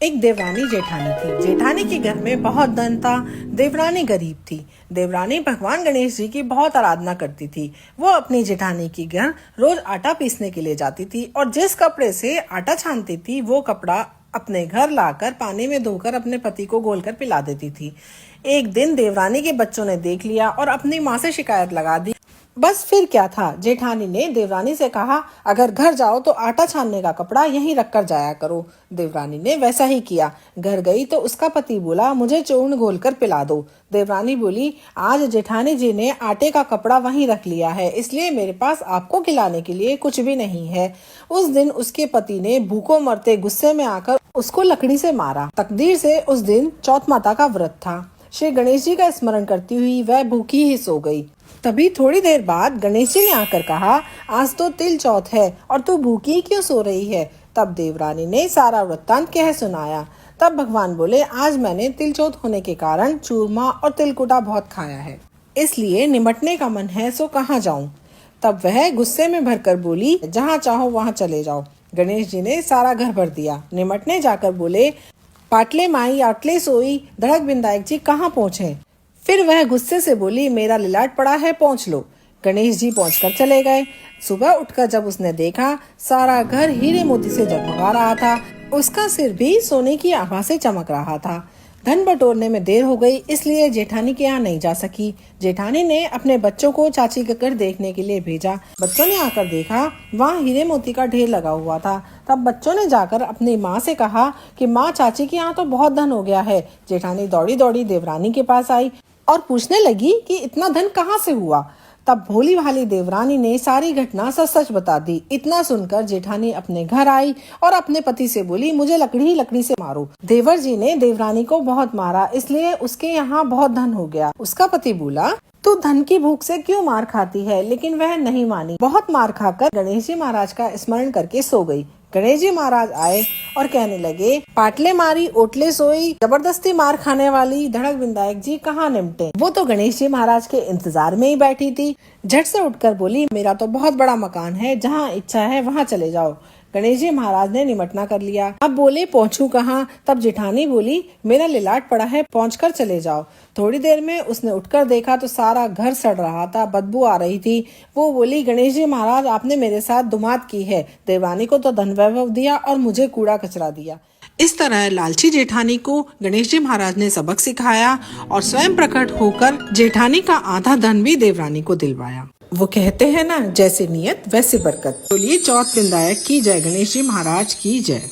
एक देवरानी जेठानी थी। जेठानी के घर में बहुत धन था। देवरानी गरीब थी। देवरानी भगवान गणेश जी की बहुत आराधना करती थी। वो अपनी जेठानी के घर रोज आटा पीसने के लिए जाती थी और जिस कपड़े से आटा छानती थी वो कपड़ा अपने घर लाकर पानी में धोकर अपने पति को घोलकर पिला देती थी। एक दिन देवरानी के बच्चों ने देख लिया और अपनी माँ से शिकायत लगा दी। बस फिर क्या था, जेठानी ने देवरानी से कहा, अगर घर जाओ तो आटा छानने का कपड़ा यहीं रखकर जाया करो। देवरानी ने वैसा ही किया। घर गई तो उसका पति बोला, मुझे चूर्ण घोलकर पिला दो। देवरानी बोली, आज जेठानी जी ने आटे का कपड़ा वहीं रख लिया है, इसलिए मेरे पास आपको खिलाने के लिए कुछ भी नहीं है। उस दिन उसके पति ने भूखों मरते गुस्से में आकर उसको लकड़ी से मारा। तकदीर से उस दिन चौथ माता का व्रत था। श्री गणेश जी का स्मरण करती हुई वह भूखी ही सो गई। तभी थोड़ी देर बाद गणेश जी ने आकर कहा, आज तो तिल चौथ है और तू भूखी क्यों सो रही है। तब देवरानी ने सारा वृत्तांत कह सुनाया। तब भगवान बोले, आज मैंने तिल चौथ होने के कारण चूरमा और तिलकुटा बहुत खाया है, इसलिए निमटने का मन है, सो कहाँ जाऊं। तब वह गुस्से में भरकर बोली, जहाँ चाहो वहाँ चले जाओ। गणेश जी ने सारा घर भर दिया। निमटने जाकर बोले, पाटले माई आटले सोई, धड़क बिंदायक जी कहाँ पहुँचे। फिर वह गुस्से से बोली, मेरा लिलाट पड़ा है, पहुँच लो। गणेश जी पहुंचकर चले गए। सुबह उठकर जब उसने देखा, सारा घर हीरे मोती से जगमगा रहा था। उसका सिर भी सोने की आभा से चमक रहा था। धन बटोरने में देर हो गई, इसलिए जेठानी के यहाँ नहीं जा सकी। जेठानी ने अपने बच्चों को चाची के घर देखने के लिए भेजा। बच्चों ने आकर देखा, वहाँ हीरे मोती का ढेर लगा हुआ था। तब बच्चों ने जाकर अपनी माँ से कहा कि माँ, चाची के यहाँ तो बहुत धन हो गया है। जेठानी दौड़ी दौड़ी देवरानी के पास आई और पूछने लगी कि इतना धन कहाँ से हुआ। तब भोली भाली देवरानी ने सारी घटना सच सच बता दी। इतना सुनकर जेठानी अपने घर आई और अपने पति से बोली, मुझे लकड़ी ही लकड़ी से मारो। देवर जी ने देवरानी को बहुत मारा, इसलिए उसके यहाँ बहुत धन हो गया। उसका पति बोला, तू धन की भूख से क्यों मार खाती है, लेकिन वह नहीं मानी। बहुत मार खाकर गणेश जी महाराज का स्मरण करके सो गई। गणेश जी महाराज आए और कहने लगे, पाटले मारी ओटले सोई, जबरदस्ती मार खाने वाली धड़क बिंदायक जी कहाँ निमटे। वो तो गणेश जी महाराज के इंतजार में ही बैठी थी। झट से उठकर बोली, मेरा तो बहुत बड़ा मकान है, जहाँ इच्छा है वहाँ चले जाओ। गणेश जी महाराज ने निमटना कर लिया। अब बोले, पहुँचूं कहाँ। तब जेठानी बोली, मेरा लिलाट पड़ा है, पहुँचकर चले जाओ। थोड़ी देर में उसने उठकर देखा तो सारा घर सड़ रहा था, बदबू आ रही थी। वो बोली, गणेश जी महाराज, आपने मेरे साथ दुमात की है। देवरानी को तो धन वैभव दिया और मुझे कूड़ा कचरा दिया। इस तरह लालची जेठानी को गणेश जी महाराज ने सबक सिखाया और स्वयं प्रकट होकर जेठानी का आधा धन भी देवरानी को दिलवाया। वो कहते हैं ना, जैसे नियत वैसे बरकत। बोलिए चौथ बिंदायक की जय, गणेश जी महाराज की जय।